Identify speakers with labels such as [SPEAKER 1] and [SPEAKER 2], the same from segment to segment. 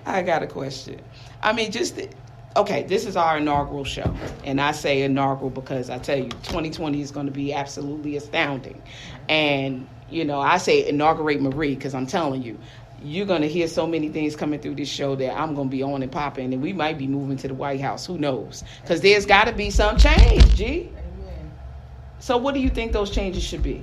[SPEAKER 1] I got a question. I mean, okay, this is our inaugural show. And I say inaugural because I tell you, 2020 is going to be absolutely astounding. And, I say inaugurate Marie because I'm telling you, you're going to hear so many things coming through this show that I'm going to be on and popping. And we might be moving to the White House. Who knows? Because there's got to be some change, G.
[SPEAKER 2] Amen.
[SPEAKER 1] So what do you think those changes should be?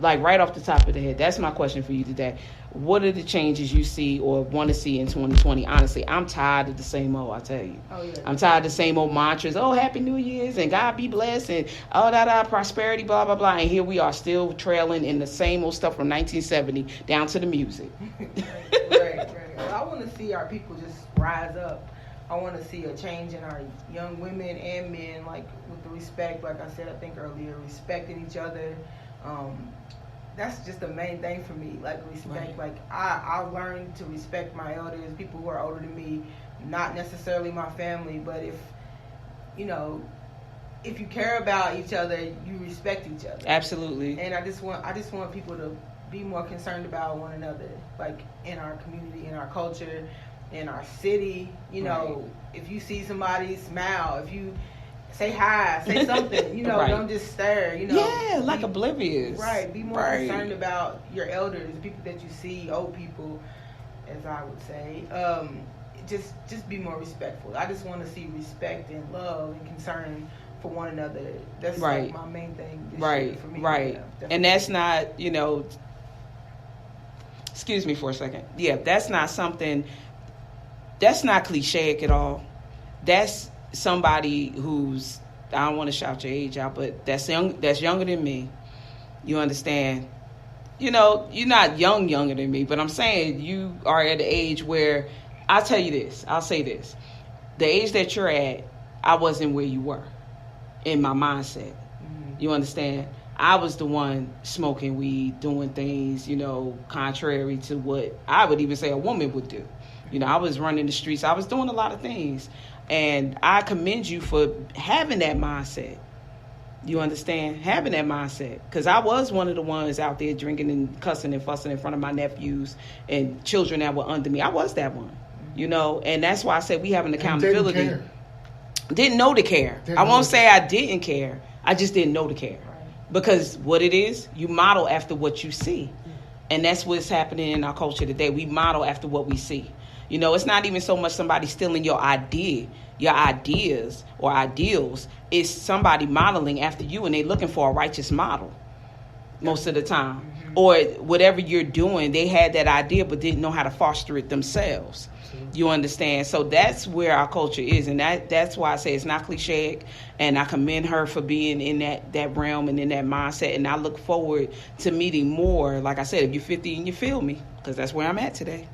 [SPEAKER 1] Like right off the top of the head. That's my question for you today. What are the changes you see or want to see in 2020? Honestly, I'm tired of the same old, I tell you.
[SPEAKER 2] Oh, yeah.
[SPEAKER 1] I'm tired of the same old mantras. Oh, Happy New Year's and God be blessed and prosperity, blah, blah, blah. And here we are still trailing in the same old stuff from 1970 down to the music.
[SPEAKER 2] Right. Well, I want to see our people just rise up. I want to see a change in our young women and men, like with the respect, like I said, I think earlier, respecting each other. That's just the main thing for me, like respect. Right. Like I've learned to respect my elders, people who are older than me, not necessarily my family, but if you care about each other, you respect each other.
[SPEAKER 1] Absolutely.
[SPEAKER 2] And I just want people to be more concerned about one another, like in our community, in our culture, in our city.
[SPEAKER 1] Right.
[SPEAKER 2] If you see somebody, smile. If you say hi, say something,
[SPEAKER 1] Right.
[SPEAKER 2] Don't just stare,
[SPEAKER 1] Yeah, like oblivious.
[SPEAKER 2] Right, be more concerned about your elders, the people that you see, old people, as I would say. Just be more respectful. I just want to see respect and love and concern for one another. That's like my main thing this year for me.
[SPEAKER 1] Right,
[SPEAKER 2] Yeah,
[SPEAKER 1] and that's not, excuse me for a second. Yeah, that's not something, that's not cliche at all. That's somebody who's, I don't want to shout your age out, but that's younger than me. You understand? You're not younger than me, but I'm saying you are at the age where, I'll tell you this, I'll say this. The age that you're at, I wasn't where you were in my mindset. Mm-hmm. You understand? I was the one smoking weed, doing things, contrary to what I would even say a woman would do. I was running the streets. I was doing a lot of things. And I commend you for having that mindset. You understand? Having that mindset. Because I was one of the ones out there drinking and cussing and fussing in front of my nephews and children that were under me. I was that one. And that's why I said we have an accountability. Didn't know to care. I won't say I didn't care. I just didn't know to care. Right. Because what it is, you model after what you see. And that's what's happening in our culture today. We model after what we see. It's not even so much somebody stealing your ideas or ideals. It's somebody modeling after you and they're looking for a righteous model most of the time. Mm-hmm. Or whatever you're doing, they had that idea but didn't know how to foster it themselves. Mm-hmm. You understand? So that's where our culture is. And that's why I say it's not cliche. And I commend her for being in that realm and in that mindset. And I look forward to meeting more. Like I said, if you're 50 and you feel me, because that's where I'm at today.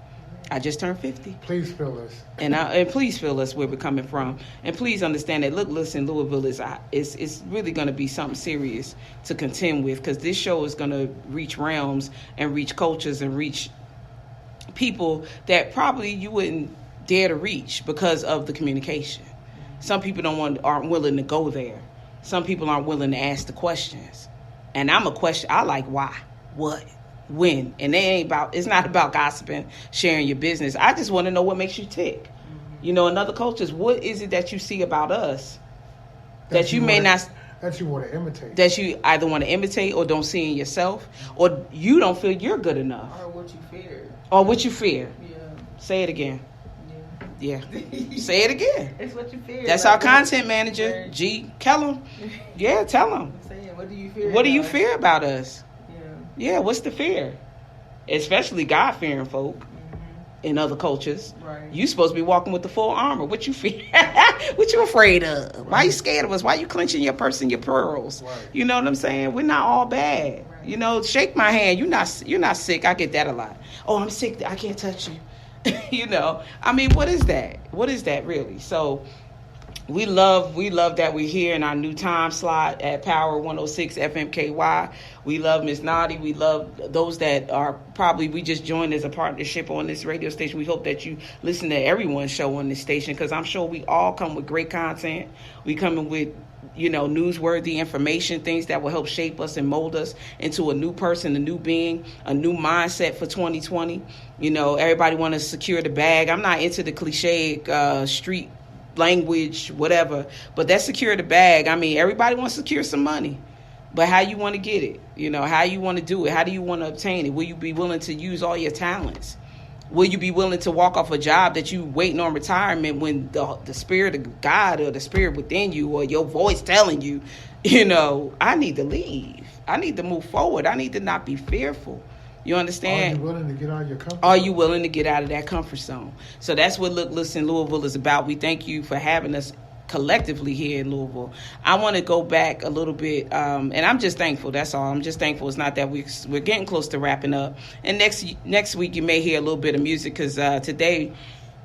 [SPEAKER 1] I just turned 50.
[SPEAKER 3] Please feel us.
[SPEAKER 1] And please feel us where we're coming from. And please understand that, listen, Louisville is really going to be something serious to contend with, because this show is going to reach realms and reach cultures and reach people that probably you wouldn't dare to reach because of the communication. Some people aren't willing to go there. Some people aren't willing to ask the questions. And I'm a question. I like why, what, when. And it's not about gossiping, sharing your business. I just want to know what makes you tick. Mm-hmm. In other cultures, what is it that you see about us that you may not,
[SPEAKER 3] that you want to imitate,
[SPEAKER 1] that you either want to imitate or don't see in yourself, or you don't feel you're good enough,
[SPEAKER 2] or what you fear,
[SPEAKER 1] Yeah. Say it again. Yeah. Say it again.
[SPEAKER 2] It's what you fear.
[SPEAKER 1] That's our content manager, G. Kellum. Yeah, tell him.
[SPEAKER 2] I'm saying, what do you fear?
[SPEAKER 1] What do you fear about us?
[SPEAKER 2] Yeah.
[SPEAKER 1] Yeah, what's the fear? Especially God-fearing folk in other cultures.
[SPEAKER 2] Right.
[SPEAKER 1] You supposed to be walking with the full armor. What you fear? What you afraid of? Right. Why you scared of us? Why you clenching your purse and your pearls? Right. You know what I'm saying? We're not all bad. Right. Shake my hand. You're not sick. I get that a lot. Oh, I'm sick. I can't touch you. I mean, what is that? What is that really? So we love that we're here in our new time slot at Power 106 FMKY. We love Miss Naughty. We love those that are probably, we just joined as a partnership on this radio station. We hope that you listen to everyone's show on this station, because I'm sure we all come with great content. We coming with newsworthy information, things that will help shape us and mold us into a new person, a new being, a new mindset for 2020. Everybody want to secure the bag. I'm not into the cliche street language, whatever, but that secure the bag. I mean, everybody wants to secure some money, but how you want to get it? How you want to do it? How do you want to obtain it? Will you be willing to use all your talents? Will you be willing to walk off a job that you waiting on retirement when the spirit of God or the spirit within you or your voice telling you, I need to leave. I need to move forward. I need to not be fearful. You understand?
[SPEAKER 3] Are you willing to get out of your comfort zone?
[SPEAKER 1] Are you willing to get out of that comfort zone? So that's what Look, Listen, Louisville is about. We thank you for having us collectively here in Louisville. I want to go back a little bit, and I'm just thankful. That's all. I'm just thankful. It's not that we're getting close to wrapping up. And next week you may hear a little bit of music because today,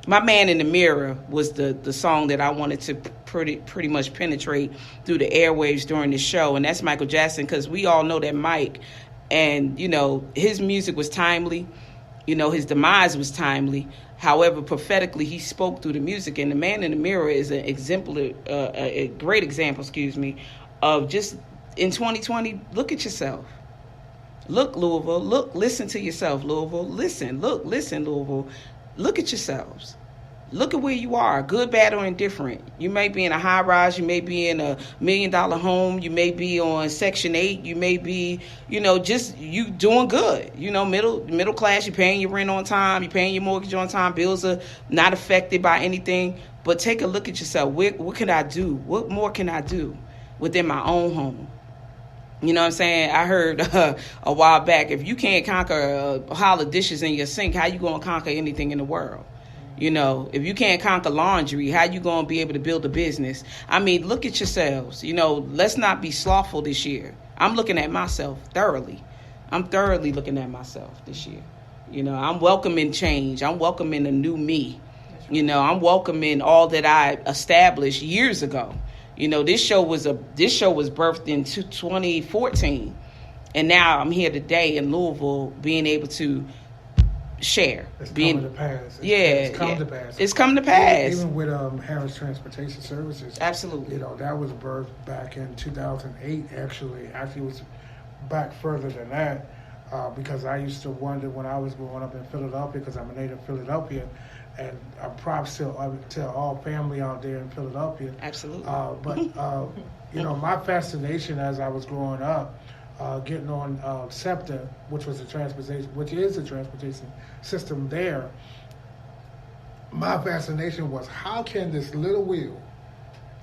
[SPEAKER 1] My Man in the Mirror was the song that I wanted to pretty much penetrate through the airwaves during the show, and that's Michael Jackson because we all know that Mike, and his music was timely. His demise was timely. However, prophetically, he spoke through the music, and The Man in the Mirror is an exemplar, a great example, of just in 2020. Look at yourself. Look, Louisville. Look, listen to yourself, Louisville. Listen, Louisville. Look at yourselves. Look at where you are, good, bad, or indifferent. You may be in a high rise. You may be in $1 million home. You may be on Section 8. You may be, just you doing good. Middle class. You're paying your rent on time. You're paying your mortgage on time. Bills are not affected by anything. But take a look at yourself. What can I do? What more can I do within my own home? You know what I'm saying? I heard a while back, if you can't conquer a pile of dishes in your sink, how you going to conquer anything in the world? If you can't conquer laundry, how you going to be able to build a business? I mean, look at yourselves. Let's not be slothful this year. I'm looking at myself thoroughly. I'm thoroughly looking at myself this year. I'm welcoming change. I'm welcoming a new me. I'm welcoming all that I established years ago. This show was birthed in 2014, and now I'm here today in Louisville, being able to share.
[SPEAKER 3] It's come to pass.
[SPEAKER 1] It's come to pass.
[SPEAKER 3] Even with Harris Transportation Services.
[SPEAKER 1] Absolutely.
[SPEAKER 3] That was birthed back in 2008. Actually, it was back further than that, because I used to wonder when I was growing up in Philadelphia, because I'm a native Philadelphian. And props to all family out there in Philadelphia.
[SPEAKER 1] Absolutely.
[SPEAKER 3] My fascination as I was growing up, getting on SEPTA, which is a transportation system there. My fascination was, how can this little wheel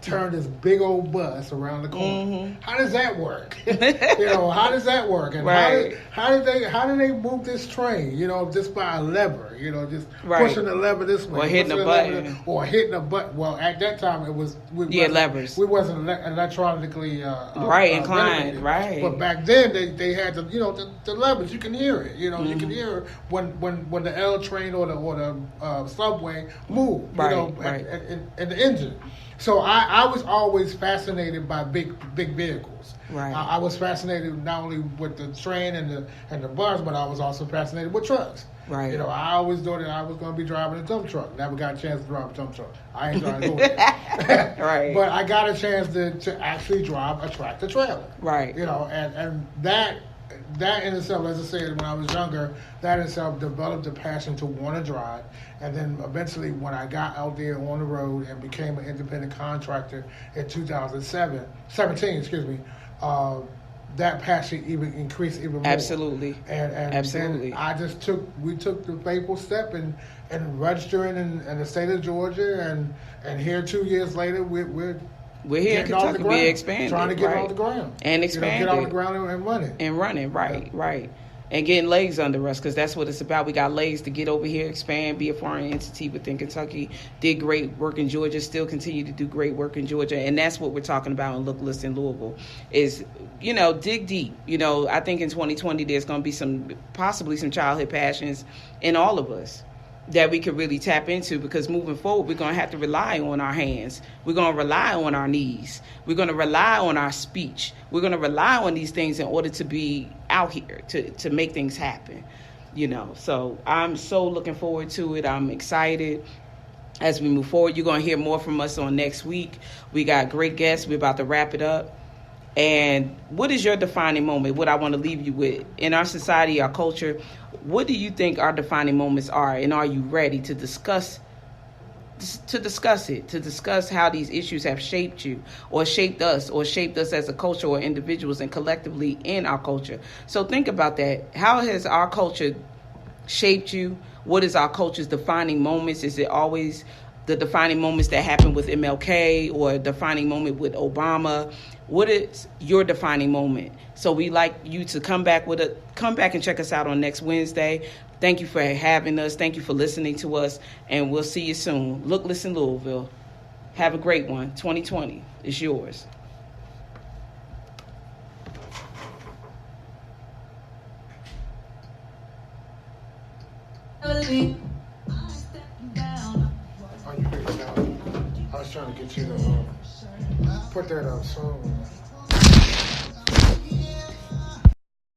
[SPEAKER 3] turn this big old bus around the corner?
[SPEAKER 1] Mm-hmm.
[SPEAKER 3] How does that work? How does that work? And
[SPEAKER 1] right.
[SPEAKER 3] how did they move this train? Just by a lever. Just
[SPEAKER 1] right.
[SPEAKER 3] pushing the lever this way,
[SPEAKER 1] or hitting a button,
[SPEAKER 3] or hitting a button. Well, at that time it was
[SPEAKER 1] levers.
[SPEAKER 3] We wasn't electronically
[SPEAKER 1] inclined, right?
[SPEAKER 3] But back then they had the levers. You can hear it. You can hear it when the L train or the subway moved.
[SPEAKER 1] Right.
[SPEAKER 3] And the engine. So I was always fascinated by big vehicles.
[SPEAKER 1] Right.
[SPEAKER 3] I was fascinated not only with the train and the bus, but I was also fascinated with trucks.
[SPEAKER 1] Right.
[SPEAKER 3] I always thought that I was going to be driving a dump truck. Never got a chance to drive a dump truck. I ain't trying to do it.
[SPEAKER 1] Right.
[SPEAKER 3] But I got a chance to actually drive a tractor trailer.
[SPEAKER 1] Right.
[SPEAKER 3] And that in itself, as I said, when I was younger, that in itself developed a passion to want to drive. And then eventually, when I got out there on the road and became an independent contractor in 2017, that passion even increased even more.
[SPEAKER 1] Absolutely.
[SPEAKER 3] And
[SPEAKER 1] absolutely.
[SPEAKER 3] Then we took the faithful step in registering in the state of Georgia, and here 2 years later, we're
[SPEAKER 1] here in Kentucky. We're expanding,
[SPEAKER 3] trying to get off the ground
[SPEAKER 1] and expand,
[SPEAKER 3] get off the ground and running.
[SPEAKER 1] Right. And getting legs under us, because that's what it's about. We got legs to get over here, expand, be a foreign entity within Kentucky. Did great work in Georgia, still continue to do great work in Georgia. And that's what we're talking about in Look, Listen, Louisville is, dig deep. I think in 2020 there's going to be possibly some childhood passions in all of us that we could really tap into, because moving forward, we're going to have to rely on our hands. We're going to rely on our knees. We're going to rely on our speech. We're going to rely on these things in order to be out here, to make things happen, So I'm so looking forward to it. I'm excited. as we move forward. You're going to hear more from us on next week. We got great guests. We're about to wrap it up. And what is your defining moment? What I want to leave you with in our society, our culture, what do you think our defining moments are? And are you ready to discuss it, to discuss how these issues have shaped you or shaped us as a culture or individuals and collectively in our culture? So think about that. How has our culture shaped you? What is our culture's defining moments? Is it always the defining moments that happened with MLK or a defining moment with Obama? What is your defining moment? So we like you to come back and check us out on next Wednesday. Thank you for having us. Thank you for listening to us. And we'll see you soon. Look, listen, Louisville. Have a great one. 2020 is yours.
[SPEAKER 3] Oh, you picked it out. I was trying to get you to put that song on.